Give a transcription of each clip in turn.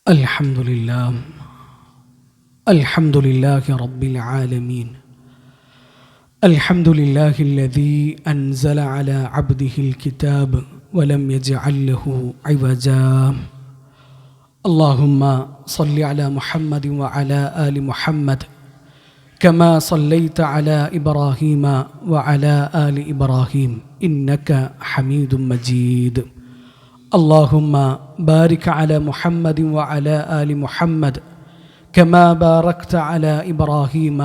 الحمد لله رب العالمين. الحمد لله الذي أنزل على عبده الكتاب ولم يجعل له عوجا. اللهم صل على محمد وعلى آل محمد كما صليت على إبراهيم وعلى آل إبراهيم إنك حميد مجيد. اللهم بارك على محمد وعلى آل محمد كما باركت على إبراهيم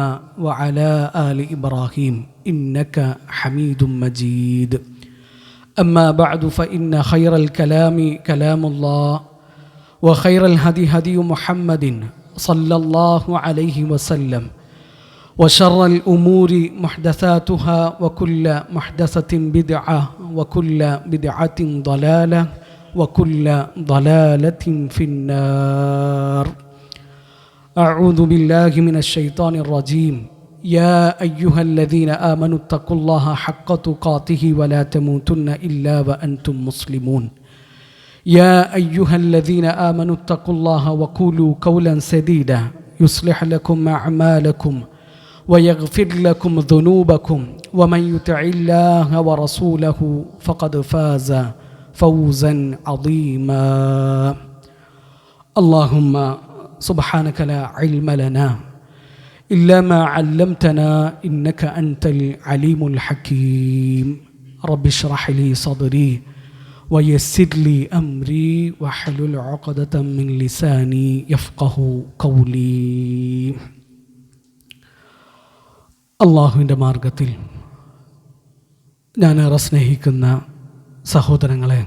وعلى آل إبراهيم إنك حميد مجيد. أما بعد فإن خير الكلام كلام الله وخير الهدي هدي محمد صلى الله عليه وسلم وشر الأمور محدثاتها وكل محدثة بدعة وكل بدعة ضلالة وكل ضلالة في النار. أعوذ بالله من الشيطان الرجيم. يا أيها الذين آمنوا اتقوا الله حق تقاته ولا تموتن إلا وأنتم مسلمون. يا أيها الذين آمنوا اتقوا الله وقولوا قولا سديدا يصلح لكم أعمالكم ويغفر لكم ذنوبكم ومن يطع الله ورسوله فقد فاز فوزا عظيما. اللهم سبحانك لا علم لنا إلا ما علمتنا إنك أنت العليم الحكيم. رب اشرح لي صدري ويسر لي أمري واحلل عقدة من لساني يفقه قولي. അള്ളാഹുവിൻ്റെ മാർഗത്തിൽ ഞാനേറെ സ്നേഹിക്കുന്ന സഹോദരങ്ങളെ,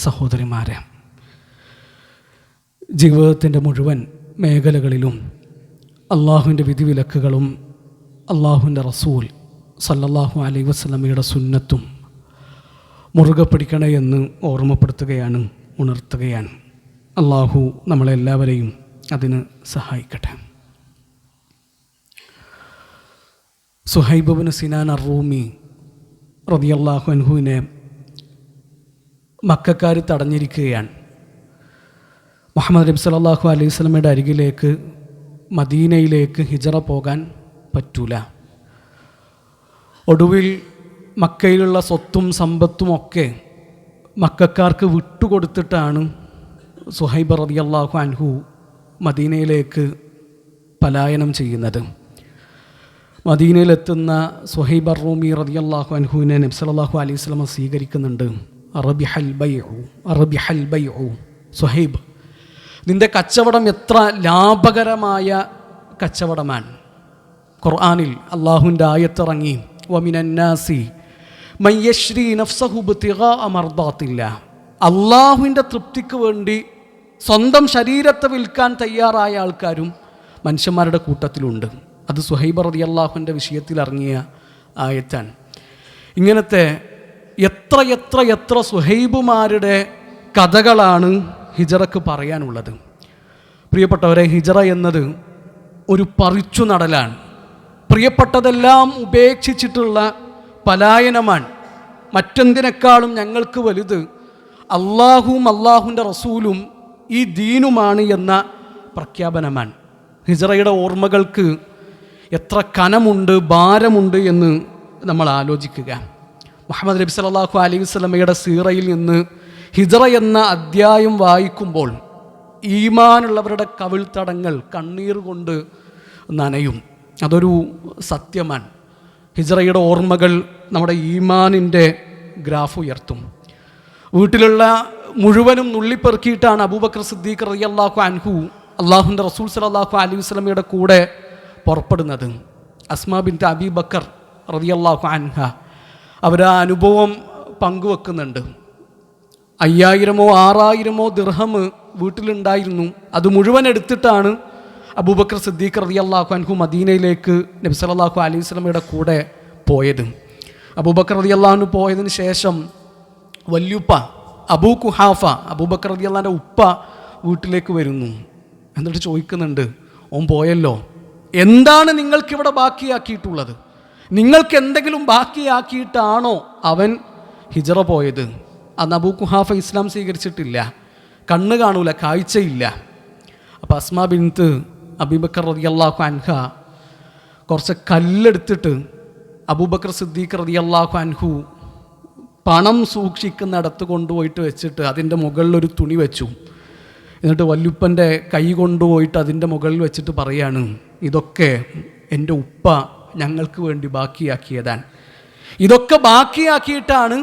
സഹോദരിമാരെ, ജീവിതത്തിൻ്റെ മുഴുവൻ മേഖലകളിലും അള്ളാഹുവിൻ്റെ വിധിവിലക്കുകളും അള്ളാഹുവിൻ്റെ റസൂൽ സല്ലല്ലാഹു അലൈഹി വസല്ലമയുടെ സുന്നത്തും മുറുകെ പിടിക്കണേ എന്ന് ഓർമ്മപ്പെടുത്തുകയാണ്, ഉണർത്തുകയാണ്. അള്ളാഹു നമ്മളെല്ലാവരെയും അതിന് സഹായിക്കട്ടെ. സുഹൈബ് ഇബ്നു സിനാൻ അർ-റൂമി റളിയല്ലാഹു അൻഹുവിനെ മക്കക്കാർ തടഞ്ഞിരിക്കുകയാണ്. മുഹമ്മദ് നബി സല്ലല്ലാഹു അലൈഹി വസല്ലമയുടെ അരികിലേക്ക്, മദീനയിലേക്ക് ഹിജറ പോകാൻ പറ്റൂല. ഒടുവിൽ മക്കയിലുള്ള സ്വത്തും സമ്പത്തുമൊക്കെ മക്കക്കാർക്ക് വിട്ടുകൊടുത്തിട്ടാണ് സുഹൈബ് റളിയല്ലാഹു അൻഹു മദീനയിലേക്ക് പലായനം ചെയ്യുന്നത്. മദീനയിലെത്തുന്ന സുഹൈബ് അർ-റൂമി റളിയല്ലാഹു അൻഹുവിനെ നബി സല്ലല്ലാഹു അലൈഹി വസല്ലം സ്വീകരിക്കുന്നുണ്ട്. റബിഹൽ ബൈഉ, സുഹൈബ്, നിന്റെ കച്ചവടം എത്ര ലാഭകരമായ കച്ചവടമാണ്. ഖുർആനിൽ അള്ളാഹുവിൻ്റെ ആയത്തിറങ്ങി, വമിനന്നാസി മൻ യശ്രി നഫ്സഹു ഇബ്തിഗാഅ മർദാത്തില്ലാഹ്. അള്ളാഹുവിൻ്റെ തൃപ്തിക്ക് വേണ്ടി സ്വന്തം ശരീരത്തെ വിൽക്കാൻ തയ്യാറായ ആൾക്കാരും മനുഷ്യന്മാരുടെ കൂട്ടത്തിലുണ്ട്. അത് സുഹൈബ് റളിയല്ലാഹുവിൻ്റെ വിഷയത്തിൽ ഇറങ്ങിയ ആയത്താണ്. ഇങ്ങനത്തെ എത്ര എത്ര എത്ര സുഹൈബുമാരുടെ കഥകളാണ് ഹിജറക്ക് പറയാനുള്ളത്. പ്രിയപ്പെട്ടവരെ, ഹിജറ എന്നത് ഒരു പറിച്ചു നടലാണ്. പ്രിയപ്പെട്ടതെല്ലാം ഉപേക്ഷിച്ചിട്ടുള്ള പലായനമാണ്. മറ്റെന്തിനേക്കാളും ഞങ്ങൾക്ക് വലുത് അള്ളാഹുവും അള്ളാഹുവിൻ്റെ റസൂലും ഈ ദീനുമാണ് എന്ന പ്രഖ്യാപനമാണ്. ഹിജറയുടെ ഓർമ്മകൾക്ക് എത്ര കനമുണ്ട്, ഭാരമുണ്ട് എന്ന് നമ്മൾ ആലോചിക്കുക. മുഹമ്മദ് നബി സല്ലല്ലാഹു അലൈഹി വസല്ലമയുടെ സീറയിൽ നിന്ന് ഹിജറ എന്ന അധ്യായം വായിക്കുമ്പോൾ ഈമാനുള്ളവരുടെ കവിൾത്തടങ്ങൾ കണ്ണീർ കൊണ്ട് നനയും. അതൊരു സത്യമാണ്. ഹിജറയുടെ ഓർമ്മകൾ നമ്മുടെ ഈമാനിൻ്റെ ഗ്രാഫ് ഉയർത്തും. വീട്ടിലുള്ള മുഴുവനും നുള്ളിപ്പെറുക്കിയിട്ടാണ് അബൂബക്കർ സിദ്ദീഖ് റളിയല്ലാഹു അൻഹു അള്ളാഹുവിൻ്റെ റസൂൽ സല്ലല്ലാഹു അലൈഹി വസല്ലമയുടെ കൂടെ പുറപ്പെടുന്നത്. അസ്മാ ബിൻത് അബീ ബക്കർ റളിയല്ലാഹു അൻഹ അവർ ആ അനുഭവം പങ്കുവെക്കുന്നുണ്ട്. 5000 6000 ദിർഹം വീട്ടിലുണ്ടായിരുന്നു. അത് മുഴുവൻ എടുത്തിട്ടാണ് അബൂബക്കർ സിദ്ദീഖ് റളിയല്ലാഹു അൻഹു മദീനയിലേക്ക് നബി സല്ലല്ലാഹു അലൈഹി വസല്ലമയുടെ കൂടെ പോയത്. അബൂബക്കർ റളിയല്ലാഹു അൻഹു പോയതിന് ശേഷം വല്യുപ്പ അബൂ ഖുഹാഫ, അബൂബക്കർ റളിയല്ലാഹുവിൻ്റെ ഉപ്പ വീട്ടിലേക്ക് വരുന്നു. എന്നിട്ട് ചോദിക്കുന്നുണ്ട്, ഓൻ പോയല്ലോ, എന്താണ് നിങ്ങൾക്കിവിടെ ബാക്കിയാക്കിയിട്ടുള്ളത്? നിങ്ങൾക്ക് എന്തെങ്കിലും ബാക്കിയാക്കിയിട്ടാണോ അവൻ ഹിജറ പോയത്? അന്ന് അബൂ ഖുഹാഫ ഇസ്ലാം സ്വീകരിച്ചിട്ടില്ല, കണ്ണ് കാണൂല, കാഴ്ചയില്ല. അപ്പോൾ അസ്മാ ബിൻത്ത് അബൂബക്കർ റളിയല്ലാഹു അൻഹ കുറച്ച് കല്ലെടുത്തിട്ട് അബൂബക്കർ സിദ്ദീഖ് റളിയല്ലാഹു അൻഹു പണം സൂക്ഷിക്കുന്നിടത്ത് കൊണ്ടുപോയിട്ട് വെച്ചിട്ട് അതിൻ്റെ മുകളിലൊരു തുണി വെച്ചു. എന്നിട്ട് വല്യുപ്പൻ്റെ കൈ കൊണ്ടുപോയിട്ട് അതിൻ്റെ മുകളിൽ വെച്ചിട്ട് പറയാണ്, ഇതൊക്കെ എൻ്റെ ഉപ്പ ഞങ്ങൾക്ക് വേണ്ടി ബാക്കിയാക്കിയതാണ്. ഇതൊക്കെ ബാക്കിയാക്കിയിട്ടാണ്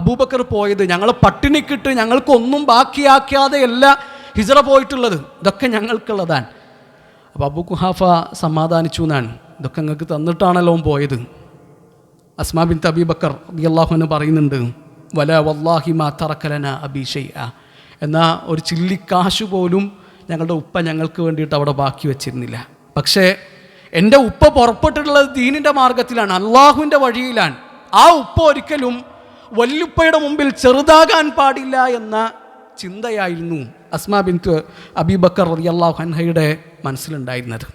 അബൂബക്കർ പോയത്. ഞങ്ങളെ പട്ടിണിക്കിട്ട് ഞങ്ങൾക്കൊന്നും ബാക്കിയാക്കാതെയല്ല ഹിജ്റ പോയിട്ടുള്ളത്, ഇതൊക്കെ ഞങ്ങൾക്കുള്ളതാണ്. അപ്പോൾ അബൂ ഖുഹാഫ സമാധാനിച്ചു എന്നാണ്, ഇതൊക്കെ നിങ്ങൾക്ക് തന്നിട്ടാണല്ലോ പോയത്. അസ്മാ ബിൻത്ത് അബീ ബക്കർ റളിയല്ലാഹു അൻഹു പറയുന്നുണ്ട്, വല വല്ലാഹി മാ തറക്കലന അബീ ഷൈഅ, എന്നാൽ ഒരു ചില്ലിക്കാശ് പോലും ഞങ്ങളുടെ ഉപ്പ ഞങ്ങൾക്ക് വേണ്ടിയിട്ട് അവിടെ ബാക്കി വെച്ചിരുന്നില്ല. പക്ഷേ എൻ്റെ ഉപ്പ പുറപ്പെട്ടിട്ടുള്ളത് ദീനിൻ്റെ മാർഗത്തിലാണ്, അള്ളാഹുവിൻ്റെ വഴിയിലാണ്. ആ ഉപ്പ ഒരിക്കലും വല്യുപ്പയുടെ മുമ്പിൽ ചെറുതാകാൻ പാടില്ല എന്ന ചിന്തയായിരുന്നു അസ്മാ ബിൻത്ത് അബീ ബക്കർ റളിയല്ലാഹു അൻഹയുടെ മനസ്സിലുണ്ടായിരുന്നത്.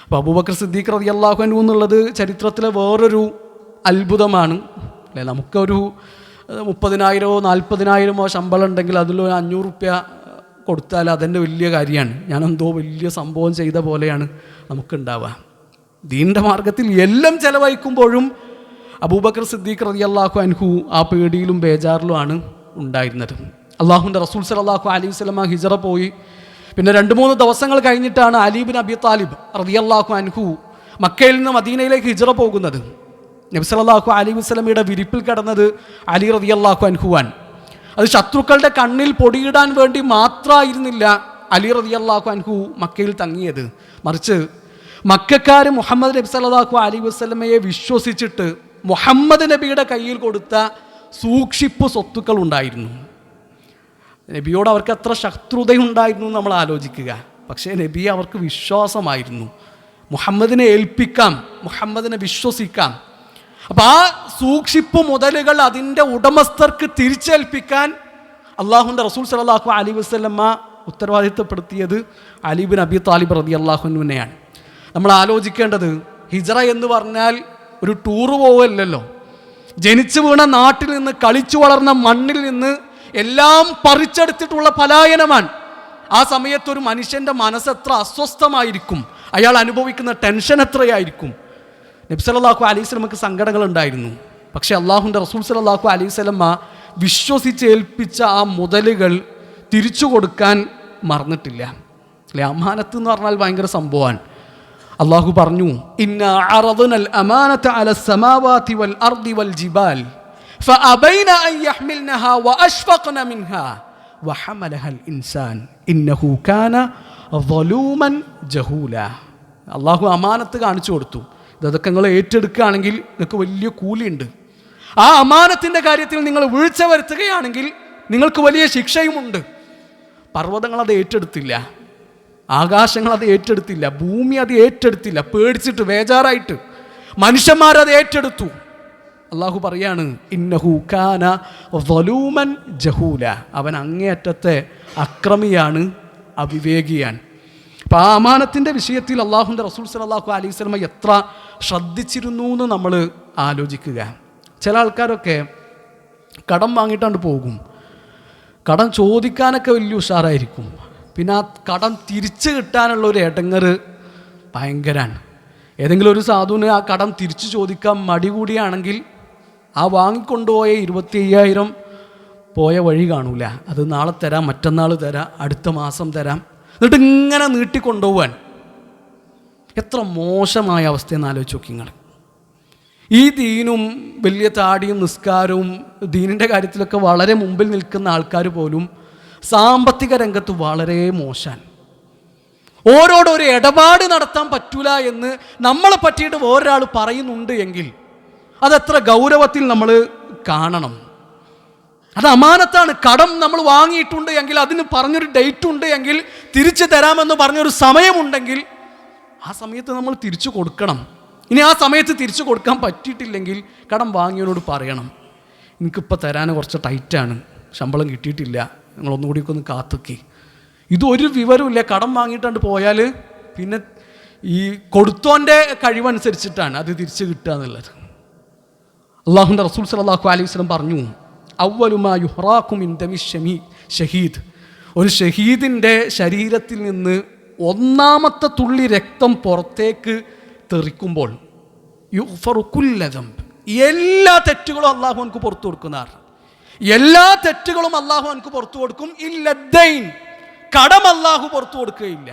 അപ്പോൾ അബൂബക്കർ സിദ്ദീഖ് റളിയല്ലാഹു അൻഹു എന്നുള്ളത് ചരിത്രത്തിലെ വേറൊരു അത്ഭുതമാണ് അല്ലേ. നമുക്കൊരു 30,000 40,000 ശമ്പളം ഉണ്ടെങ്കിൽ അതിലൊരു 500 റുപ്യ കൊടുത്താൽ അതെൻ്റെ വലിയ കാര്യമാണ്, ഞാനെന്തോ വലിയ സംഭവം ചെയ്ത പോലെയാണ് നമുക്കുണ്ടാവുക. ദീനിൻ്റെ മാർഗത്തിൽ എല്ലാം ചെലവഴിക്കുമ്പോഴും അബൂബക്കർ സിദ്ദീഖ് റളിയല്ലാഹു അൻഹു ആ പേടിയിലും ബേജാറിലുമാണ് ഉണ്ടായിരുന്നത്. അള്ളാഹുവിൻ്റെ റസൂൽ സല്ലല്ലാഹു അലൈഹി വസല്ലം ഹിജ്റ പോയി. പിന്നെ 2-3 ദിവസങ്ങൾ കഴിഞ്ഞിട്ടാണ് അലി ഇബ്നു അബി താലിബ് റളിയല്ലാഹു അൻഹു മക്കയിൽ നിന്ന് മദീനയിലേക്ക് ഹിജ്റ പോകുന്നത്. നബി സല്ലല്ലാഹു അലൈഹി വസല്ലമയുടെ വിരിപ്പിൽ കിടന്നത് അലി റളിയല്ലാഹു അൻഹുവാൻ. അത് ശത്രുക്കളുടെ കണ്ണിൽ പൊടിയിടാൻ വേണ്ടി മാത്രമായിരുന്നില്ല അലി റളിയല്ലാഹു അൻഹു മക്കയിൽ തങ്ങിയത്, മറിച്ച് മക്കക്കാർ മുഹമ്മദ് നബി സല്ലല്ലാഹു അലൈഹി വസല്ലമയെ വിശ്വസിച്ചിട്ട് മുഹമ്മദ് നബിയുടെ കയ്യിൽ കൊടുത്ത സൂക്ഷിപ്പ് സ്വത്തുക്കൾ ഉണ്ടായിരുന്നു. നബിയോട് അവർക്ക് എത്ര ശത്രുതയുണ്ടായിരുന്നു നമ്മൾ ആലോചിക്കുക. പക്ഷേ നബി അവർക്ക് വിശ്വാസമായിരുന്നു, മുഹമ്മദിനെ ഏൽപ്പിക്കാം, മുഹമ്മദിനെ വിശ്വസിക്കാം. അപ്പം ആ സൂക്ഷിപ്പ് മുതലുകൾ അതിൻ്റെ ഉടമസ്ഥർക്ക് തിരിച്ചേൽപ്പിക്കാൻ അള്ളാഹുവിൻ്റെ റസൂൽ സല്ലല്ലാഹു അലൈഹി വസല്ലമ ഉത്തരവാദിത്തപ്പെടുത്തിയത് അലി ഇബ്നു അബി താലിബ് റളിയല്ലാഹു അൻഹുവിനെയാണ്. നമ്മൾ ആലോചിക്കേണ്ടത്, ഹിജ്റ എന്ന് പറഞ്ഞാൽ ഒരു ടൂറ് പോവല്ലല്ലോ. ജനിച്ചു വീണ നാട്ടിൽ നിന്ന്, കളിച്ചു വളർന്ന മണ്ണിൽ നിന്ന് എല്ലാം പറിച്ചെടുത്തിട്ടുള്ള പലായനമാണ്. ആ സമയത്തൊരു മനുഷ്യൻ്റെ മനസ്സ് എത്ര അസ്വസ്ഥമായിരിക്കും, അയാൾ അനുഭവിക്കുന്ന ടെൻഷൻ എത്രയായിരിക്കും. നബി സല്ലല്ലാഹു അലൈഹി വസല്ലമക്ക് സങ്കടങ്ങൾ ഉണ്ടായിരുന്നു. പക്ഷേ അള്ളാഹുവിൻ്റെ റസൂൽ സല്ലല്ലാഹു അലൈഹി വസല്ലമ വിശ്വസിച്ചേൽപ്പിച്ച ആ മുതലുകൾ തിരിച്ചു കൊടുക്കാൻ മറന്നിട്ടില്ല അല്ലേ. അമാനത്ത് എന്ന് പറഞ്ഞാൽ ഭയങ്കര സംഭവമാണ്. അള്ളാഹു പറഞ്ഞു, ഇന്നാ അറദ്നൽ അമാനത അലസ് സമാവാതി വൽ അർദി വൽ ജിബാൽ ഫഅബൈന അൻ യഹ്മിൽനഹാ വഅശ്ഫഖന മിൻഹാ വഹമലഹൽ ഇൻസാൻ ഇന്നഹു കാന ദലൂമൻ ജഹൂല. അള്ളാഹു അമാനത്ത് കാണിച്ചു കൊടുത്തു, ഇതൊക്കെ നിങ്ങൾ ഏറ്റെടുക്കുകയാണെങ്കിൽ നിങ്ങൾക്ക് വലിയ കൂലിയുണ്ട്. ആ അമാനത്തിൻ്റെ കാര്യത്തിൽ നിങ്ങൾ വീഴ്ച വരുത്തുകയാണെങ്കിൽ നിങ്ങൾക്ക് വലിയ ശിക്ഷയുമുണ്ട്. പർവ്വതങ്ങൾ അത് ഏറ്റെടുത്തില്ല, ആകാശങ്ങൾ അത് ഏറ്റെടുത്തില്ല, ഭൂമി അത് ഏറ്റെടുത്തില്ല, പേടിച്ചിട്ട് ബേജാറായിട്ട്. മനുഷ്യന്മാരത് ഏറ്റെടുത്തു. അള്ളാഹു പറയാണ്, ഇന്നഹു കാന ദലൂമൻ ജഹൂല, അവൻ അങ്ങേയറ്റത്തെ അക്രമിയാണ്, അവിവേകിയാണ്. അപ്പോൾ ആ അമാനത്തിൻ്റെ വിഷയത്തിൽ അള്ളാഹുവിൻ്റെ റസൂൽ സല്ലല്ലാഹു അലൈഹി വസല്ലമ എത്ര ശ്രദ്ധിച്ചിരുന്നു എന്ന് നമ്മൾ ആലോചിക്കുക. ചില ആൾക്കാരൊക്കെ കടം വാങ്ങിയിട്ടാണ്ട് പോകും, കടം ചോദിക്കാനൊക്കെ വലിയ ഉഷാറായിരിക്കും, പിന്നെ ആ കടം തിരിച്ച് കിട്ടാനുള്ള ഒരു ഇടങ്ങറ് ഭയങ്കരമാണ്. ഏതെങ്കിലും ഒരു സാധുവിന് ആ കടം തിരിച്ചു ചോദിക്കാൻ മടി കൂടിയാണെങ്കിൽ ആ വാങ്ങിക്കൊണ്ടുപോയ 25,000 പോയ വഴി കാണൂല. അത് നാളെ തരാം, മറ്റന്നാൾ തരാം, അടുത്ത മാസം തരാം, എന്നിട്ട് ഇങ്ങനെ നീട്ടിക്കൊണ്ടുപോവാൻ. എത്ര മോശമായ അവസ്ഥയെന്ന് ആലോചിച്ച് നോക്കി നിങ്ങൾ. ഈ ദീനും വലിയ താടിയും നിസ്കാരവും ദീനിൻ്റെ കാര്യത്തിലൊക്കെ വളരെ മുമ്പിൽ നിൽക്കുന്ന ആൾക്കാർ പോലും സാമ്പത്തിക രംഗത്ത് വളരെ മോശമാണ്. ഓരോടൊരു ഇടപാട് നടത്താൻ പറ്റൂല എന്ന് നമ്മളെ പറ്റിയിട്ട് വേറൊരാൾ പറയുന്നുണ്ട് എങ്കിൽ അതെത്ര ഗൗരവത്തിൽ നമ്മൾ കാണണം. അത് അമാനത്താണ്. കടം നമ്മൾ വാങ്ങിയിട്ടുണ്ട് എങ്കിൽ അതിന് പറഞ്ഞൊരു ഡേറ്റ് ഉണ്ട് എങ്കിൽ, തിരിച്ചു തരാമെന്ന് പറഞ്ഞൊരു സമയമുണ്ടെങ്കിൽ ആ സമയത്ത് നമ്മൾ തിരിച്ചു കൊടുക്കണം. ഇനി ആ സമയത്ത് തിരിച്ചു കൊടുക്കാൻ പറ്റിയിട്ടില്ലെങ്കിൽ കടം വാങ്ങിയവനോട് പറയണം, എനിക്കിപ്പോൾ തരാൻ കുറച്ച് ടൈറ്റാണ്, ശമ്പളം കിട്ടിയിട്ടില്ല, നിങ്ങളൊന്നുകൂടിയൊക്കെ ഒന്ന് കാത്തുക്കി. ഇതൊരു വിവരമില്ല. കടം വാങ്ങിയിട്ടാണ്ട് പോയാൽ പിന്നെ ഈ കൊടുത്തോൻ്റെ കഴിവനുസരിച്ചിട്ടാണ് അത് തിരിച്ച് കിട്ടുക എന്നുള്ളത്. അള്ളാഹുവിൻ്റെ റസൂൽ സല്ലല്ലാഹു അലൈഹി വസല്ലം പറഞ്ഞു, അവ്വലു മാ യുഹ്റാഖു മിൻ ദമി ഷഹീദ്, ഒരു ഷഹീദിൻ്റെ ശരീരത്തിൽ നിന്ന് ഒന്നാമത്തെ തുള്ളി രക്തം പുറത്തേക്ക് തെറിക്കുമ്പോൾ യുഗ്ഫറു കുല്ല ദംബ്, എല്ലാ തെറ്റുകളും അള്ളാഹു എനിക്ക് പുറത്തു കൊടുക്കുന്നാർ. എല്ലാ തെറ്റുകളും അള്ളാഹു എനിക്ക് പുറത്തു കൊടുക്കും. ഇല്ലദ്ദൈൻ, കടം അള്ളാഹു പുറത്തു കൊടുക്കുകയില്ല.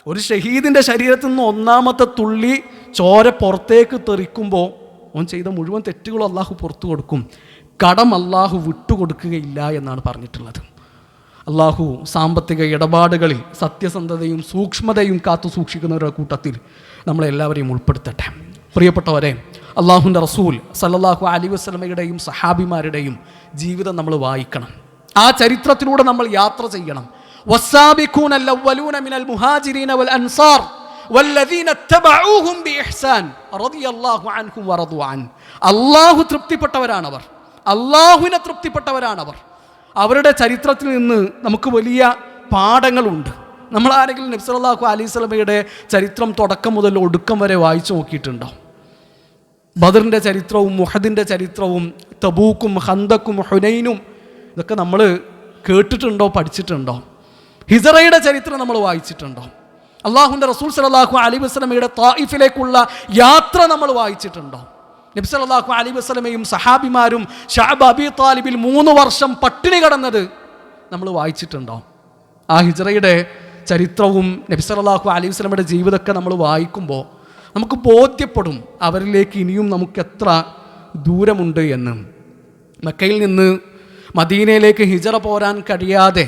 ഒരു ഷഹീദിൻ്റെ ശരീരത്തിൽ നിന്ന് ഒന്നാമത്തെ തുള്ളി ചോര പുറത്തേക്ക് തെറിക്കുമ്പോൾ അവൻ ചെയ്ത മുഴുവൻ തെറ്റുകളും അള്ളാഹു പുറത്തു കൊടുക്കും. കടം അള്ളാഹു വിട്ടുകൊടുക്കുകയില്ല എന്നാണ് പറഞ്ഞിട്ടുള്ളത്. അള്ളാഹു സാമ്പത്തിക ഇടപാടുകളിൽ സത്യസന്ധതയും സൂക്ഷ്മതയും കാത്തു സൂക്ഷിക്കുന്നവരുടെ കൂട്ടത്തിൽ നമ്മളെല്ലാവരെയും ഉൾപ്പെടുത്തട്ടെ. പ്രിയപ്പെട്ടവരെ, അള്ളാഹുവിൻ്റെ റസൂൽ സല്ലല്ലാഹു അലൈഹി വസല്ലമയുടെയും സഹാബിമാരുടെയും ജീവിതം നമ്മൾ വായിക്കണം. ആ ചരിത്രത്തിലൂടെ നമ്മൾ യാത്ര ചെയ്യണം. വസ്സാബിഖൂന അൽ-അവ്വലൂന മിനൽ മുഹാജിരീന വൽ അൻസാർ വല്ലദീന തബഊഹും ബിഇഹ്സാൻ റളിയല്ലാഹു അൻഹും വറദു അൻ. അള്ളാഹു തൃപ്തിപ്പെട്ടവരാണവർ, അള്ളാഹുവിനെ തൃപ്തിപ്പെട്ടവരാണവർ. അവരുടെ ചരിത്രത്തിൽ നിന്ന് നമുക്ക് വലിയ പാഠങ്ങളുണ്ട്. നമ്മൾ ആരെങ്കിലും നബി സല്ലല്ലാഹു അലൈഹി വസല്ലമയുടെ ചരിത്രം തുടക്കം മുതൽ ഒടുക്കം വരെ വായിച്ചു നോക്കിയിട്ടുണ്ടോ? ബദറിൻ്റെ ചരിത്രവും മുഹദിൻ്റെ ചരിത്രവും തബൂക്കും ഖന്തക്കും ഹുനൈനും ഇതൊക്കെ നമ്മൾ കേട്ടിട്ടുണ്ടോ, പഠിച്ചിട്ടുണ്ടോ? ഹിജറയുടെ ചരിത്രം നമ്മൾ വായിച്ചിട്ടുണ്ടോ? അള്ളാഹുവിൻ്റെ റസൂൽ സല്ലല്ലാഹു അലൈഹി വസല്ലമയുടെ തായിഫിലേക്കുള്ള യാത്ര നമ്മൾ വായിച്ചിട്ടുണ്ടോ? നബി സല്ലല്ലാഹു അലൈഹി വസല്ലമയും സഹാബിമാരും ശഅബ് അബീ താലിബിൽ 3 വർഷം പട്ടിണി കിടന്നത് നമ്മൾ വായിച്ചിട്ടുണ്ടോ? ആ ഹിജറയുടെ ചരിത്രവും നബി സല്ലല്ലാഹു അലൈഹി വസല്ലമയുടെ ജീവിതമൊക്കെ നമ്മൾ വായിക്കുമ്പോൾ നമുക്ക് ബോധ്യപ്പെടും അവരിലേക്ക് ഇനിയും നമുക്ക് എത്ര ദൂരമുണ്ട് എന്ന്. മക്കയിൽ നിന്ന് മദീനയിലേക്ക് ഹിജറ പോരാൻ കഴിയാതെ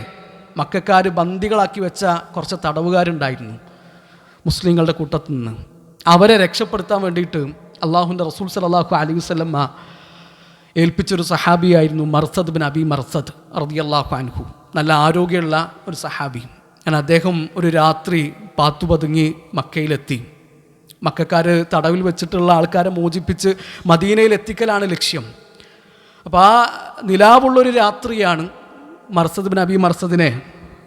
മക്കക്കാർ ബന്ദികളാക്കി വെച്ച കുറച്ച് തടവുകാരുണ്ടായിരുന്നു മുസ്ലിങ്ങളുടെ കൂട്ടത്തിൽ നിന്ന്. അവരെ രക്ഷപ്പെടുത്താൻ വേണ്ടിയിട്ട് അള്ളാഹുവിൻ്റെ റസൂൽ സല്ലല്ലാഹു അലൈഹി വസല്ലമ ഏൽപ്പിച്ചൊരു സഹാബിയായിരുന്നു മർസദ് ബിൻ അബി മർസദ് റളിയല്ലാഹു അൻഹു. നല്ല ആരോഗ്യമുള്ള ഒരു സഹാബി. അദ്ദേഹം ഒരു രാത്രി പാത്തുപതുങ്ങി മക്കയിലെത്തി. മക്കക്കാർ തടവിൽ വെച്ചിട്ടുള്ള ആൾക്കാരെ മോചിപ്പിച്ച് മദീനയിൽ എത്തിക്കലാണ് ലക്ഷ്യം. അപ്പോൾ ആ നിലാവുള്ളൊരു രാത്രിയാണ് മർസദ് ബിൻ അബി മർസദിനെ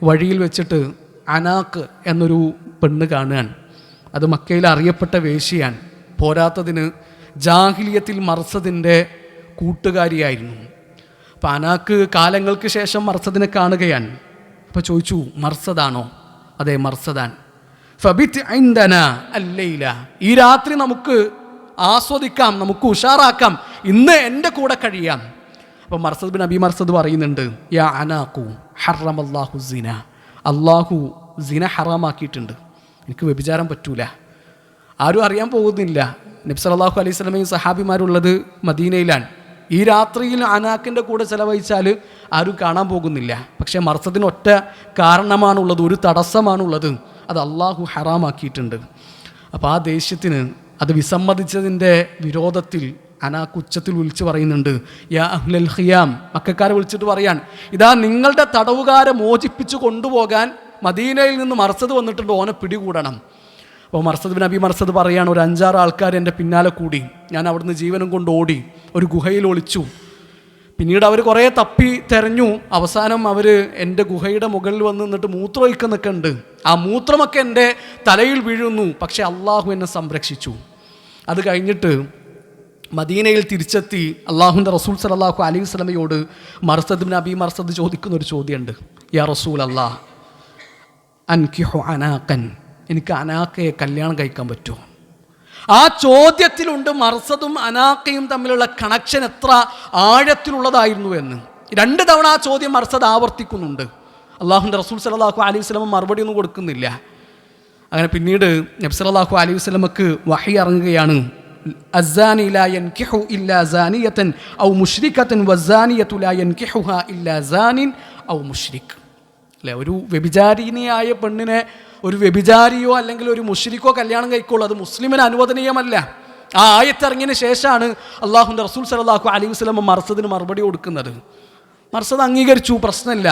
വഴിയിൽ വെച്ചിട്ട് അനാക്ക് എന്നൊരു പെണ്ണ് കാണുകയാണ്. അത് മക്കയിൽ അറിയപ്പെട്ട വേശ്യയാണ്. പോരാത്തതിന് ജാഹിലിയത്തിൽ മർസദിൻ്റെ കൂട്ടുകാരിയായിരുന്നു. അപ്പോൾ അനാക്ക് കാലങ്ങൾക്ക് ശേഷം മർസദിനെ കാണുകയാണ്. അപ്പോൾ ചോദിച്ചു, മർസദാണോ? അതെ, മർസദാൻ. ഫബിത് ഇൻദന അല്ലൈല, ഈ രാത്രി നമുക്ക് ആസ്വദിക്കാം, നമുക്ക് ഉഷാറാക്കാം, ഇന്ന് എൻ്റെ കൂടെ കഴിയാം. അപ്പോൾ മർസദ് ബിൻ അബി മർസദ് പറയുന്നുണ്ട്, യാ അനാഖു ഹറമല്ലാഹു സിന, അള്ളാഹു സിന ഹറാമാക്കിയിട്ടുണ്ട്, എനിക്ക് വ്യഭിചാരം പറ്റൂല. ആരും അറിയാൻ പോകുന്നില്ല. നബി സല്ലല്ലാഹു അലൈഹി വസല്ലമയും സഹാബിമാരുള്ളത് മദീനയിലാണ്. ഈ രാത്രിയിൽ അനാക്കിൻ്റെ കൂടെ ചെലവഴിച്ചാൽ ആരും കാണാൻ പോകുന്നില്ല. പക്ഷേ മർസദിന് ഒറ്റ കാരണമാണുള്ളത്, ഒരു തടസ്സമാണുള്ളത്, അത് അള്ളാഹു ഹറാമാക്കിയിട്ടുണ്ട്. അപ്പോൾ ആ ദേഷ്യത്തിന്, അത് വിസമ്മതിച്ചതിൻ്റെ വിരോധത്തിൽ അനാക്ക് ഉച്ചത്തിൽ വിളിച്ച് പറയുന്നുണ്ട്, യാ അഹ്ലൽ ഖിയാം, മക്കക്കാരെ വിളിച്ചിട്ട് പറയാൻ, ഇതാ നിങ്ങളുടെ തടവുകാരെ മോചിപ്പിച്ചു കൊണ്ടുപോകാൻ മദീനയിൽ നിന്ന് മർസദ് വന്നിട്ടുണ്ട്, ഓനെ പിടികൂടണം. അപ്പോൾ മർസദ് ബിൻ അബി മർസദ് പറയാണ്, ഒരു 5-6 ആൾക്കാർ എൻ്റെ പിന്നാലെ കൂടി, ഞാൻ അവിടുന്ന് ജീവനും കൊണ്ട് ഓടി ഒരു ഗുഹയിൽ ഒളിച്ചു. പിന്നീട് അവർ കുറേ തപ്പി തെരഞ്ഞു. അവസാനം അവർ എൻ്റെ ഗുഹയുടെ മുകളിൽ വന്ന് നിന്നിട്ട് മൂത്രമൊഴിക്കുന്നൊക്കെ ഉണ്ട്. ആ മൂത്രമൊക്കെ എൻ്റെ തലയിൽ വീഴുന്നു. പക്ഷേ അള്ളാഹു എന്നെ സംരക്ഷിച്ചു. അത് കഴിഞ്ഞിട്ട് മദീനയിൽ തിരിച്ചെത്തി അള്ളാഹുവിൻ്റെ റസൂൽ സല്ലല്ലാഹു അലൈഹി വസല്ലമയോട് മർസദ് ബിൻ അബി മർസദ് ചോദിക്കുന്നൊരു ചോദ്യമുണ്ട്, യാ റസൂൽ അല്ലാഹ്, അൻകിഹു അനാഖൻ, എനിക്ക് അനാക്കയെ കല്യാണം കഴിക്കാൻ പറ്റുമോ? ആ ചോദ്യത്തിലുണ്ട് മർസദും അനാക്കയും തമ്മിലുള്ള കണക്ഷൻ എത്ര ആഴത്തിലുള്ളതായിരുന്നു എന്ന്. 2 തവണ ആ ചോദ്യം മർസദ് ആവർത്തിക്കുന്നുണ്ട്. അള്ളാഹുവിൻ്റെ റസൂൽ സല്ലല്ലാഹു അലൈഹി വസല്ലമ മറുപടി ഒന്നും കൊടുക്കുന്നില്ല. അങ്ങനെ പിന്നീട് നബി സല്ലല്ലാഹു അലൈഹി വസല്ലമക്ക് വഹി ഇറങ്ങുകയാണ്, അസ്സാനി ലാ യൻകിഹു ഇല്ലാ സാനിയതൻ ഔ മുശ്രികതൻ വസ്സാനിയതു ലാ യൻകിഹുഹാ ഇല്ലാ സാനിൻ ഔ മുശ്രിക്. അല്ലേ, ഒരു വ്യഭിചാരിണിയായ പെണ്ണിനെ ഒരു വ്യഭിചാരിയോ അല്ലെങ്കിൽ ഒരു മുശ്രിക്കോ കല്യാണം കഴിക്കുള്ളൂ, അത് മുസ്ലിമിന് അനുവദനീയമല്ല. ആ ആയത്തിറങ്ങിയതിന് ശേഷമാണ് അള്ളാഹുവിൻ്റെ റസൂൽ സല്ലല്ലാഹു അലൈഹി വസല്ലം മർസദിന് മറുപടി കൊടുക്കുന്നത്. മർസദ് അംഗീകരിച്ചു, പ്രശ്നമില്ല.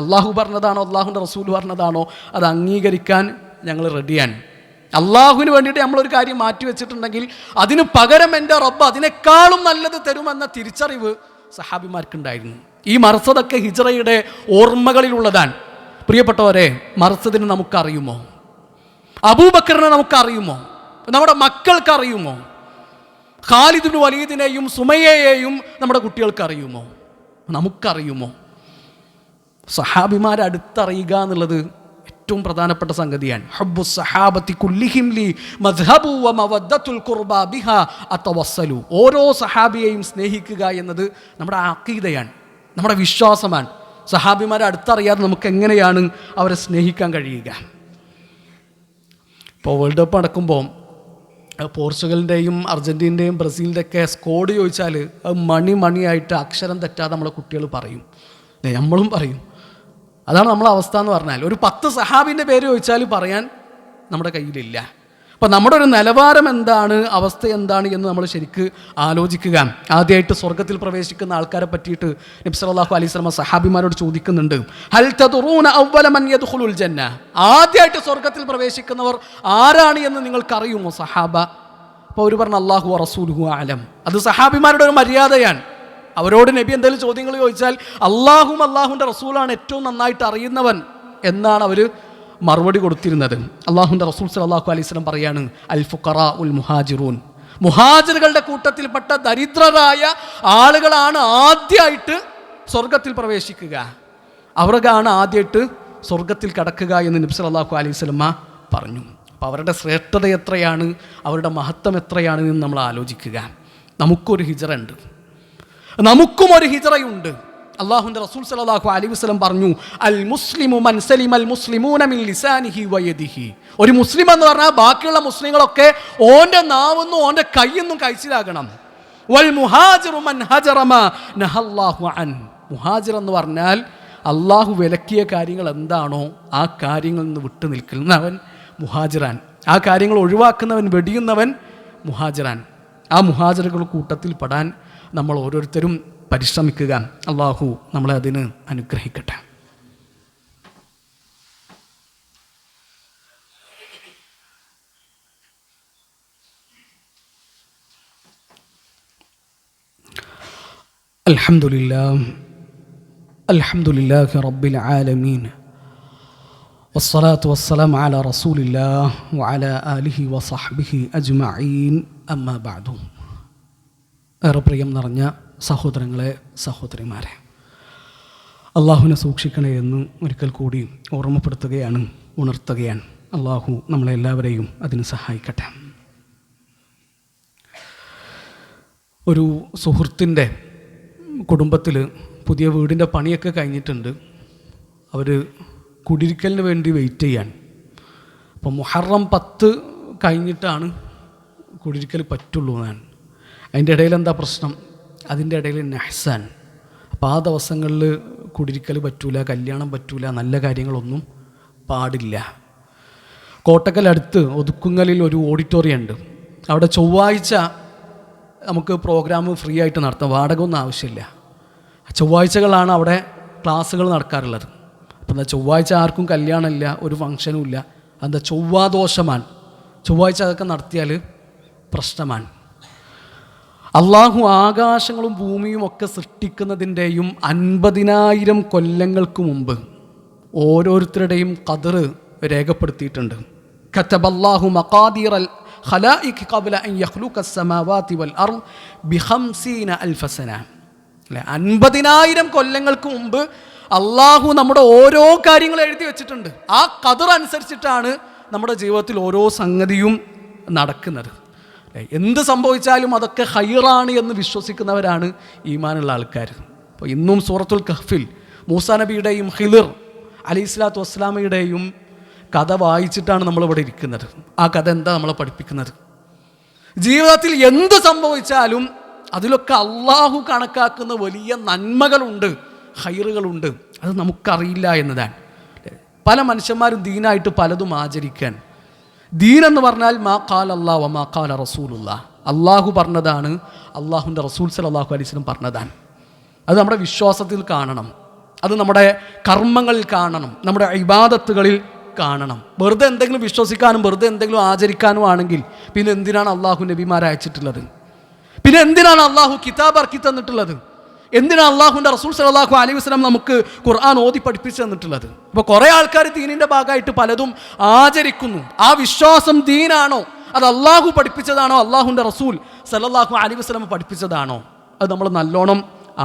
അള്ളാഹു പറഞ്ഞതാണോ അള്ളാഹുവിൻ്റെ റസൂൽ പറഞ്ഞതാണോ അത് അംഗീകരിക്കാൻ ഞങ്ങൾ റെഡിയാണ്. അള്ളാഹുവിന് വേണ്ടിയിട്ട് നമ്മളൊരു കാര്യം മാറ്റി വെച്ചിട്ടുണ്ടെങ്കിൽ അതിന് പകരം എൻ്റെ റബ്ബ് അതിനേക്കാളും നല്ലത് തരുമെന്ന തിരിച്ചറിവ് സഹാബിമാർക്കുണ്ടായിരുന്നു. ഈ മർസദൊക്കെ ഹിജ്റയുടെ ഓർമ്മകളിലുള്ളതാണ്. പ്രിയപ്പെട്ടവരെ, മർസദിനെ നമുക്കറിയുമോ? അബൂബക്കറിനെ നമുക്കറിയുമോ? നമ്മുടെ മക്കൾക്ക് അറിയുമോ? ഖാലിദ് ഇബ്നു വലീദിനെയും സുമയ്യയെയും നമ്മുടെ കുട്ടികൾക്ക് അറിയുമോ? നമുക്കറിയുമോ? സഹാബിമാരെ അടുത്തറിയുക എന്നുള്ളത് ഏറ്റവും പ്രധാനപ്പെട്ട സംഗതിയാണ്. ഹബ്ബു സഹാബത്തി കുല്ലിഹിം ലി മദ്ഹബു വ മവദ്ദത്തുൽ ഖുർബാ ബിഹാ അതവസ്സലു. ഓരോ സഹാബിയെയും സ്നേഹിക്കുക എന്നത് നമ്മുടെ അഖീദയാണ്, നമ്മുടെ വിശ്വാസമാണ്. സഹാബിമാരെ അടുത്തറിയാതെ നമുക്ക് എങ്ങനെയാണ് അവരെ സ്നേഹിക്കാൻ കഴിയുക? ഇപ്പോൾ വേൾഡ് കപ്പ് നടക്കുമ്പോൾ പോർച്ചുഗലിൻ്റെയും അർജൻറ്റീനയുടെയും ബ്രസീലിൻ്റെയൊക്കെ സ്കോഡ് ചോദിച്ചാൽ അത് മണിയായിട്ട് അക്ഷരം തെറ്റാതെ നമ്മളെ കുട്ടികൾ പറയും, നമ്മളും പറയും. അതാണ് നമ്മളെ അവസ്ഥ എന്ന് പറഞ്ഞാൽ. ഒരു 10 സഹാബിൻ്റെ പേര് ചോദിച്ചാൽ പറയാൻ നമ്മുടെ കയ്യിലില്ല. അപ്പം നമ്മുടെ ഒരു നിലവാരം എന്താണ്, അവസ്ഥ എന്താണ് എന്ന് നമ്മൾ ശരിക്ക് ആലോചിക്കുക. ആദ്യമായിട്ട് സ്വർഗത്തിൽ പ്രവേശിക്കുന്ന ആൾക്കാരെ പറ്റിയിട്ട് നബി സല്ലല്ലാഹു അലൈഹി വസല്ലം സഹാബിമാരോട് ചോദിക്കുന്നുണ്ട്, ഹൽ തദറൂന അവ്വല മൻ യദ്ഖുലുൽ ജന്ന, ആദ്യമായിട്ട് സ്വർഗത്തിൽ പ്രവേശിക്കുന്നവർ ആരാണ് എന്ന് നിങ്ങൾക്കറിയുമോ സഹാബ? അപ്പോൾ അവർ പറഞ്ഞു അല്ലാഹു വ റസൂലുഹു അലം. അത് സഹാബിമാരുടെ ഒരു മര്യാദയാണ്. അവരോട് നബി എന്തെങ്കിലും ചോദ്യങ്ങൾ ചോദിച്ചാൽ അള്ളാഹുവിൻ്റെ റസൂലാണ് ഏറ്റവും നന്നായിട്ട് അറിയുന്നവൻ എന്നാണ് അവർ മറുപടി കൊടുത്തിരുന്നത്. അള്ളാഹുവിൻ്റെ റസൂൽ സല്ലല്ലാഹു അലൈഹി വസല്ലം പറയാണ്, അൽ ഫുഖറാ ഉൽ മുഹാജിറൂൻ, മുഹാജിറുകളുടെ കൂട്ടത്തിൽപ്പെട്ട ദരിദ്രരായ ആളുകളാണ് ആദ്യമായിട്ട് സ്വർഗത്തിൽ പ്രവേശിക്കുക, അവർക്കാണ് ആദ്യമായിട്ട് സ്വർഗത്തിൽ കടക്കുക എന്ന് നബി സല്ലല്ലാഹു അലൈഹി വസല്ലം പറഞ്ഞു. അപ്പോൾ അവരുടെ ശ്രേഷ്ഠത എത്രയാണ്, അവരുടെ മഹത്വം എത്രയാണ് എന്ന് നമ്മൾ ആലോചിക്കുക. നമുക്കൊരു ഹിജ്റ ഉണ്ട്, നമുക്കും ഒരു ഹിജ്റയുണ്ട്. അല്ലാഹുവിൻ്റെ റസൂൽ സല്ലല്ലാഹു അലൈഹി വസല്ലം പറഞ്ഞു, അൽ മുസ്ലിമു മൻ സലിമൽ മുസ്ലിമൂന മിൻ ലിസാനിഹി വയദിഹി. ഒരു മുസ്ലിം എന്ന് പറഞ്ഞാൽ ബാക്കിയുള്ള മുസ്ലിങ്ങളൊക്കെ ഓൻ്റെ നാവെന്നും ഓൻ്റെ കയ്യെന്നും കഴിച്ചിലാകണം. വൽ മുഹാജിറു മൻ ഹജറ മാ നഹല്ലാഹു അൻ. മുഹാജിർ എന്ന് പറഞ്ഞാൽ അള്ളാഹു വിലക്കിയ കാര്യങ്ങൾ എന്താണോ ആ കാര്യങ്ങളിൽ നിന്ന് വിട്ടു നിൽക്കുന്നവൻ മുഹാജിറാൻ. ആ കാര്യങ്ങൾ ഒഴിവാക്കുന്നവൻ, വെടിയുന്നവൻ മുഹാജിറാൻ. ആ മുഹാജിറുകൾ കൂട്ടത്തിൽ പെടാൻ നമ്മൾ ഓരോരുത്തരും പരിശ്രമിക്കുക. അള്ളാഹു നമ്മളെ അതിന് അനുഗ്രഹിക്കട്ടെ. അൽഹംദുലില്ലാഹി റബ്ബിൽ ആലമീൻ വസ്സലാത്തു വസ്സലാമു അലാ റസൂലില്ലാഹ് വഅലാ ആലിഹി വസഹ്ബിഹി അജ്മഈൻ. അമ്മാ ബഅദു. ഏറെ പ്രിയം നിറഞ്ഞ സഹോദരങ്ങളെ, സഹോദരിമാരെ, അള്ളാഹുവിനെ സൂക്ഷിക്കണേ എന്ന് ഒരിക്കൽ കൂടി ഓർമ്മപ്പെടുത്തുകയാണ്, ഉണർത്തുകയാണ്. അള്ളാഹു നമ്മളെല്ലാവരെയും അതിന് സഹായിക്കട്ടെ. ഒരു സുഹൃത്തിൻ്റെ കുടുംബത്തിൽ പുതിയ വീടിൻ്റെ പണിയൊക്കെ കഴിഞ്ഞിട്ടുണ്ട്. അവർ കുടിരിക്കലിന് വേണ്ടി വെയിറ്റ് ചെയ്യാൻ. അപ്പം മുഹറം 10 കഴിഞ്ഞിട്ടാണ് കുടിരിക്കൽ പറ്റുള്ളൂ എന്നാണ്. അതിൻ്റെ ഇടയിൽ എന്താ പ്രശ്നം? അതിൻ്റെ ഇടയിൽ നഹ്സാൻ. അപ്പോൾ ആ ദിവസങ്ങളിൽ കുടിരിക്കൽ പറ്റൂല, കല്യാണം പറ്റൂല, നല്ല കാര്യങ്ങളൊന്നും പാടില്ല. കോട്ടക്കലടുത്ത് ഒതുക്കുങ്ങലിൽ ഒരു ഓഡിറ്റോറിയം ഉണ്ട്. അവിടെ ചൊവ്വാഴ്ച നമുക്ക് പ്രോഗ്രാം ഫ്രീ ആയിട്ട് നടത്താം, വാടക ഒന്നും ആവശ്യമില്ല. ചൊവ്വാഴ്ചകളാണ് അവിടെ ക്ലാസ്സുകൾ നടക്കാറുള്ളത്. അപ്പം എന്താ, ചൊവ്വാഴ്ച ആർക്കും കല്യാണമില്ല, ഒരു ഫംഗ്ഷനും ഇല്ല. എന്താ, ചൊവ്വാദോഷമാണ്. ചൊവ്വാഴ്ച അതൊക്കെ നടത്തിയാൽ പ്രശ്നമാണ്. അള്ളാഹു ആകാശങ്ങളും ഭൂമിയും ഒക്കെ സൃഷ്ടിക്കുന്നതിൻ്റെയും 50,000 കൊല്ലങ്ങൾക്ക് മുമ്പ് ഓരോരുത്തരുടെയും ഖദർ രേഖപ്പെടുത്തിയിട്ടുണ്ട്. കതബല്ലാഹു മഖാദീറൽ ഖലായിഖി ഖബ്ല അൻ യഖ്ലുഖസ് സമാവാതി വൽ അർദ് ബി50,000 സന. അല്ലേ, 50,000 കൊല്ലങ്ങൾക്ക് മുമ്പ് അള്ളാഹു നമ്മുടെ ഓരോ കാര്യങ്ങളും എഴുതി വെച്ചിട്ടുണ്ട്. ആ ഖദർ അനുസരിച്ചിട്ടാണ് നമ്മുടെ ജീവിതത്തിൽ ഓരോ സംഗതിയും നടക്കുന്നത്. എന്ത് സംഭവിച്ചാലും അതൊക്കെ ഖൈറാണ് എന്ന് വിശ്വസിക്കുന്നവരാണ് ഈമാനുള്ള ആൾക്കാർ. അപ്പോൾ ഇന്നും സൂറത്തുൽ കഹ്ഫിൽ മൂസാ നബിയുടെയും ഖിളിർ അലൈഹിസ്സലാത്തു വസ്സലാമയുടെയും കഥ വായിച്ചിട്ടാണ് നമ്മളിവിടെ ഇരിക്കുന്നത്. ആ കഥ എന്താ നമ്മളെ പഠിപ്പിക്കുന്നത്? ജീവിതത്തിൽ എന്ത് സംഭവിച്ചാലും അതിലൊക്കെ അള്ളാഹു കണക്കാക്കുന്ന വലിയ നന്മകളുണ്ട്, ഖൈറുകളുണ്ട്. അത് നമുക്കറിയില്ല എന്നതാണ്. പല മനുഷ്യന്മാരും ദീനായിട്ട് പലതും ആചരിക്കാൻ. ദീൻ എന്ന് പറഞ്ഞാൽ മാ ഖാല അല്ലാഹു വ മാ ഖാല റസൂലുള്ളാഹ്. അള്ളാഹു പറഞ്ഞതാണ്, അള്ളാഹുവിൻ്റെ റസൂൽ സല്ലല്ലാഹു അലൈഹി വസല്ലം പറഞ്ഞതാണ്. അത് നമ്മുടെ വിശ്വാസത്തിൽ കാണണം, അത് നമ്മുടെ കർമ്മങ്ങളിൽ കാണണം, നമ്മുടെ ഇബാദത്തുകളിൽ കാണണം. വെറുതെ എന്തെങ്കിലും വിശ്വസിക്കാനും വെറുതെ എന്തെങ്കിലും ആചരിക്കാനും ആണെങ്കിൽ പിന്നെ എന്തിനാണ് അള്ളാഹു നബിമാരെ അയച്ചിട്ടുള്ളത്? പിന്നെ എന്തിനാണ് അള്ളാഹു കിതാബ് ഇറക്കി തന്നിട്ടുള്ളത്? എന്തിനാണ് അള്ളാഹുവിൻ്റെ റസൂൽ സല്ലല്ലാഹു അലൈഹി വസല്ലം നമുക്ക് ഖുർആൻ ഓതി പഠിപ്പിച്ചു തന്നിട്ടുള്ളത്? അപ്പോൾ കുറേ ആൾക്കാർ ദീനിൻ്റെ ഭാഗമായിട്ട് പലതും ആചരിക്കുന്നു. ആ വിശ്വാസം ദീനാണോ? അത് അള്ളാഹു പഠിപ്പിച്ചതാണോ? അള്ളാഹുവിൻ്റെ റസൂൽ സല്ലല്ലാഹു അലൈഹി വസല്ലം പഠിപ്പിച്ചതാണോ? അത് നമ്മൾ നല്ലോണം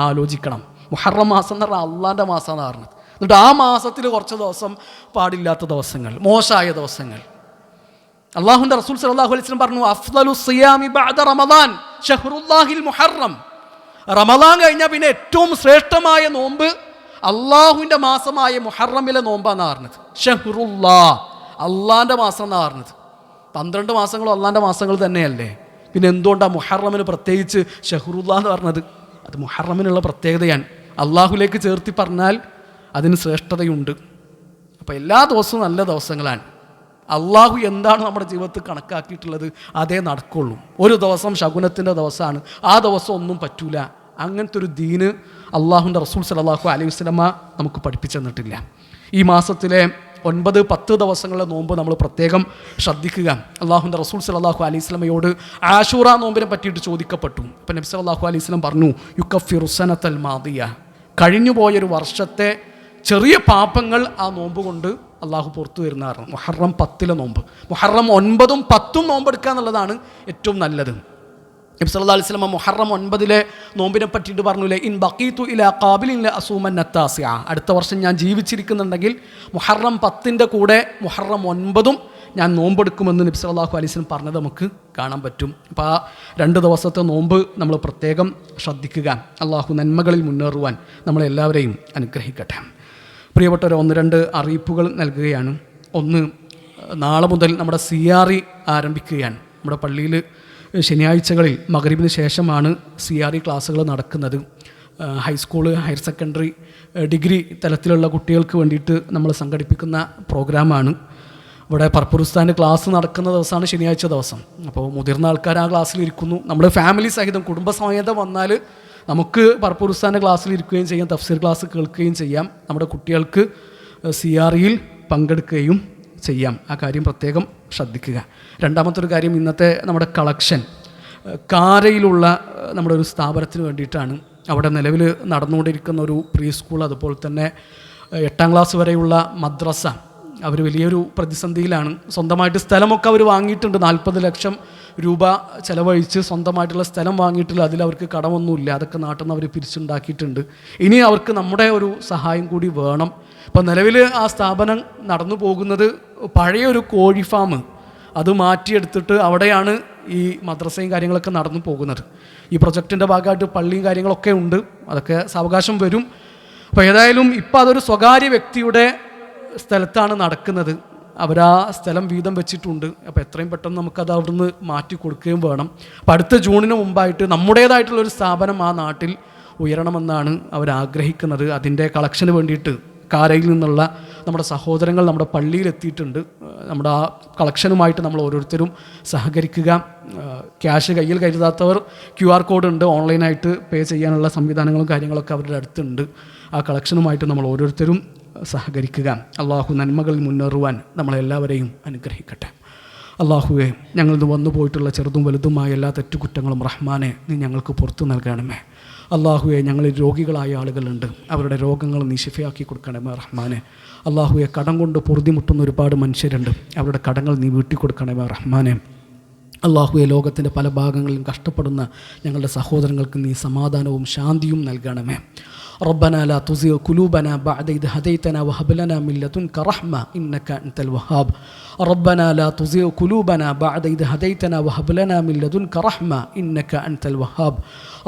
ആലോചിക്കണം. മുഹറം മാസം എന്ന് പറഞ്ഞാൽ അള്ളാൻ്റെ മാസമാണ് പറഞ്ഞത്. എന്നിട്ട് ആ മാസത്തിൽ കുറച്ച് ദിവസം പാടില്ലാത്ത ദിവസങ്ങൾ, മോശമായ ദിവസങ്ങൾ. അല്ലാഹുവിൻ്റെ റസൂൽ സല്ലല്ലാഹു അലൈഹി വസല്ലം പറഞ്ഞു, അഫ്ദലു സിയാമി ബഅദ റമദാൻ ഷഹ്റുല്ലാഹിൽ മുഹറം. റമദാൻ കഴിഞ്ഞാൽ പിന്നെ ഏറ്റവും ശ്രേഷ്ഠമായ നോമ്പ് അള്ളാഹുവിൻ്റെ മാസമായ മുഹറമിലെ നോമ്പാന്നാണ് പറഞ്ഞത്. ഷഹ്റുല്ലാ, അള്ളാൻ്റെ മാസം എന്നാണ് പറഞ്ഞത്. 12 മാസങ്ങളും അള്ളാൻ്റെ മാസങ്ങൾ തന്നെയല്ലേ, പിന്നെ എന്തുകൊണ്ടാണ് മുഹറമിന് പ്രത്യേകിച്ച് ഷഹ്റുല്ലാ എന്ന് പറഞ്ഞത്? അത് മുഹറമിനുള്ള പ്രത്യേകതയാണ്. അള്ളാഹുലേക്ക് ചേർത്തി പറഞ്ഞാൽ അതിന് ശ്രേഷ്ഠതയുണ്ട്. അപ്പോൾ എല്ലാ ദിവസവും നല്ല ദിവസങ്ങളാണ്. അള്ളാഹു എന്താണ് നമ്മുടെ ജീവിതത്തിൽ കണക്കാക്കിയിട്ടുള്ളത് അതേ നടക്കുള്ളൂ. ഒരു ദിവസം ശകുനത്തിൻ്റെ ദിവസമാണ്, ആ ദിവസം ഒന്നും പറ്റൂല. അങ്ങനത്തെ ഒരു ദീന് അള്ളാഹുവിൻ്റെ റസൂൽ സല്ലല്ലാഹു അലൈഹി വസല്ലമ നമുക്ക് പഠിപ്പിച്ചു തന്നിട്ടില്ല. ഈ മാസത്തിലെ 9-10 ദിവസങ്ങളിലെ നോമ്പ് നമ്മൾ പ്രത്യേകം ശ്രദ്ധിക്കുക. അള്ളാഹുവിൻ്റെ റസൂൽ സല്ലല്ലാഹു അലൈഹി വസല്ലമയോട് ആശൂറ നോമ്പിനെ പറ്റിയിട്ട് ചോദിക്കപ്പെട്ടു. അപ്പം നബി സല്ലല്ലാഹു അലൈഹി വസല്ലം പറഞ്ഞു, യുക്കഫിറു സനത്തൽ മാദിയ, കഴിഞ്ഞുപോയൊരു വർഷത്തെ ചെറിയ പാപങ്ങൾ ആ നോമ്പ് കൊണ്ട് അള്ളാഹു പുറത്തു വരുന്നതാണ്. മുഹറം 10 നോമ്പ്, മുഹറം 9ഉം 10ഉം നോമ്പെടുക്കുക എന്നുള്ളതാണ് ഏറ്റവും നല്ലത്. നബി സല്ലല്ലാഹു അലൈഹി വസല്ലം മുഹറം 9 നോമ്പിനെ പറ്റിയിട്ട് പറഞ്ഞില്ലേ, ഇൻ ബഖീതു ഇലാ ഖാബിലിൻ ലഅസൂമൻ അത്താസിഅ, അടുത്ത വർഷം ഞാൻ ജീവിച്ചിരിക്കുന്നുണ്ടെങ്കിൽ മുഹറം 10ൻ്റെ കൂടെ മുഹറം 9ഉം ഞാൻ നോമ്പെടുക്കുമെന്ന് നബി സല്ലല്ലാഹു അലൈഹി വസല്ലം പറഞ്ഞത് നമുക്ക് കാണാൻ പറ്റും. അപ്പോൾ ആ 2 ദിവസത്തെ നോമ്പ് നമ്മൾ പ്രത്യേകം ശ്രദ്ധിക്കുക. അള്ളാഹു നന്മകളിൽ മുന്നേറുവാൻ നമ്മളെല്ലാവരെയും അനുഗ്രഹിക്കട്ടെ. പ്രിയപ്പെട്ടവരെ, 1-2 അറിയിപ്പുകൾ നൽകുകയാണ്. ഒന്ന്, നാളെ മുതൽ നമ്മുടെ CRE ആരംഭിക്കുകയാണ്. നമ്മുടെ പള്ളിയിൽ ശനിയാഴ്ചകളിൽ മഗ്‌രിബിന് ശേഷമാണ് CRE ക്ലാസ്സുകൾ നടക്കുന്നത്. ഹൈസ്കൂള്, ഹയർ സെക്കൻഡറി, ഡിഗ്രി തലത്തിലുള്ള കുട്ടികൾക്ക് വേണ്ടിയിട്ട് നമ്മൾ സംഘടിപ്പിക്കുന്ന പ്രോഗ്രാമാണ്. ഇവിടെ പർപ്പുറുസ്ഥാൻ്റെ ക്ലാസ് നടക്കുന്ന ദിവസമാണ് ശനിയാഴ്ച ദിവസം. അപ്പോൾ മുതിർന്ന ആൾക്കാർ ആ ക്ലാസ്സിലിരിക്കുന്നു. നമ്മൾ ഫാമിലി സഹിതം കുടുംബസമേതം വന്നാൽ നമുക്ക് പർപ്പുറുസ്ഥാൻ്റെ ക്ലാസ്സിലിരിക്കുകയും ചെയ്യാം, തഫ്സീർ ക്ലാസ് കേൾക്കുകയും ചെയ്യാം. നമ്മുടെ കുട്ടികൾക്ക് CREയിൽ പങ്കെടുക്കുകയും ചെയ്യാം. ആ കാര്യം പ്രത്യേകം ശ്രദ്ധിക്കുക. രണ്ടാമത്തെ ഒരു കാര്യം, ഇന്നത്തെ നമ്മുടെ കളക്ഷൻ കാരയിലുള്ള നമ്മുടെ ഒരു സ്ഥാപനത്തിന് വേണ്ടിയിട്ടാണ്. അവിടെ നിലവിൽ നടന്നുകൊണ്ടിരിക്കുന്ന ഒരു പ്രീ സ്കൂൾ, അതുപോലെ തന്നെ 8ാം ക്ലാസ് വരെയുള്ള മദ്രസ, അവർ വലിയൊരു പ്രതിസന്ധിയിലാണ്. സ്വന്തമായിട്ട് സ്ഥലമൊക്കെ അവർ വാങ്ങിയിട്ടുണ്ട്. 40 ലക്ഷം രൂപ ചിലവഴിച്ച് സ്വന്തമായിട്ടുള്ള സ്ഥലം വാങ്ങിയിട്ടില്ല. അതിലവർക്ക് കടമൊന്നുമില്ല. അതൊക്കെ നാട്ടിൽ നിന്ന് അവർ പിരിച്ചുണ്ടാക്കിയിട്ടുണ്ട്. ഇനി അവർക്ക് നമ്മുടെ ഒരു സഹായം കൂടി വേണം. ഇപ്പം നിലവിൽ ആ സ്ഥാപനം നടന്നു പോകുന്നത് പഴയൊരു കോഴി ഫാം, അത് മാറ്റിയെടുത്തിട്ട് അവിടെയാണ് ഈ മദ്രസയും കാര്യങ്ങളൊക്കെ നടന്നു പോകുന്നത്. ഈ പ്രൊജക്റ്റിൻ്റെ ഭാഗമായിട്ട് പള്ളിയും കാര്യങ്ങളൊക്കെ ഉണ്ട്. അതൊക്കെ സാവകാശം വരും. അപ്പോൾ ഏതായാലും ഇപ്പം അതൊരു സ്വകാര്യ വ്യക്തിയുടെ സ്ഥലത്താണ് നടക്കുന്നത്. അവരാ സ്ഥലം വീതം വെച്ചിട്ടുണ്ട്. അപ്പോൾ എത്രയും പെട്ടെന്ന് നമുക്കത് അവിടുന്ന് മാറ്റി കൊടുക്കുകയും വേണം. അപ്പോൾ അടുത്ത ജൂണിന് മുമ്പായിട്ട് നമ്മുടേതായിട്ടുള്ളൊരു സ്ഥാപനം ആ നാട്ടിൽ ഉയരണമെന്നാണ് അവരാഗ്രഹിക്കുന്നത്. അതിൻ്റെ കളക്ഷന് വേണ്ടിയിട്ട് കാരയിൽ നിന്നുള്ള നമ്മുടെ സഹോദരങ്ങൾ നമ്മുടെ പള്ളിയിലെത്തിയിട്ടുണ്ട്. നമ്മുടെ ആ കളക്ഷനുമായിട്ട് നമ്മൾ ഓരോരുത്തരും സഹകരിക്കുക. ക്യാഷ് കയ്യിൽ കരുതാത്തവർ QR കോഡ് ഉണ്ട്, ഓൺലൈനായിട്ട് പേ ചെയ്യാനുള്ള സംവിധാനങ്ങളും കാര്യങ്ങളൊക്കെ അവരുടെ അടുത്തുണ്ട്. ആ കളക്ഷനുമായിട്ട് നമ്മൾ ഓരോരുത്തരും സഹകരിക്കുക. അള്ളാഹു നന്മകളിൽ മുന്നേറുവാൻ നമ്മളെല്ലാവരെയും അനുഗ്രഹിക്കട്ടെ. അള്ളാഹുവെ, ഞങ്ങളിത് വന്നു പോയിട്ടുള്ള ചെറുതും വലുതുമായ എല്ലാ തെറ്റുകുറ്റങ്ങളും റഹ്മാനെ നീ ഞങ്ങൾക്ക് പുറത്തു നൽകണമേ. അള്ളാഹുവെ, ഞങ്ങളിൽ രോഗികളായ ആളുകളുണ്ട്, അവരുടെ രോഗങ്ങൾ നീ ശിഫയാക്കി കൊടുക്കണമേ റഹ്മാനെ. അള്ളാഹുവെ, കടം കൊണ്ട് പൊറുതിമുട്ടുന്ന ഒരുപാട് മനുഷ്യരുണ്ട്, അവരുടെ കടങ്ങൾ നീ വീട്ടി കൊടുക്കണമേ റഹ്മാനെ. അള്ളാഹുവെ, ലോകത്തിൻ്റെ പല ഭാഗങ്ങളിലും കഷ്ടപ്പെടുന്ന ഞങ്ങളുടെ സഹോദരങ്ങൾക്ക് നീ സമാധാനവും ശാന്തിയും നൽകണമേ. ربنا لا تزغ قلوبنا بعد إذ هديتنا وهب لنا من لدنك رحمة إنك أنت الوهاب. ربنا لا تزغ قلوبنا بعد إذ هديتنا وهب لنا من لدنك رحمة إنك أنت الوهاب.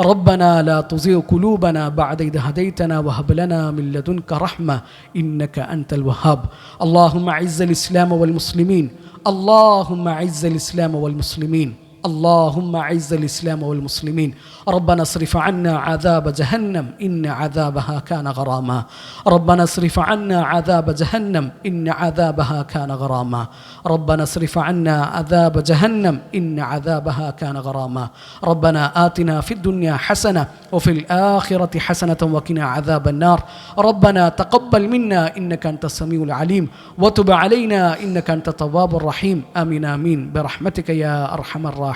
ربنا لا تزغ قلوبنا بعد إذ هديتنا وهب لنا من لدنك رحمة إنك أنت الوهاب. اللهم أعز الإسلام والمسلمين. اللهم أعز الإسلام والمسلمين. اللهم أعز الإسلام والمسلمين. ربنا اصرف عنا عذاب جهنم إن عذابها كان غراما. ربنا اصرف عنا عذاب جهنم إن عذابها كان غراما. ربنا اصرف عنا عذاب جهنم إن عذابها كان غراما. ربنا آتنا في الدنيا حسنة وفي الآخرة حسنة وقنا عذاب النار. ربنا تقبل منا إنك أنت السميع العليم وتب علينا إنك أنت التواب الرحيم. آمين آمين برحمتك يا أرحم الراحمين.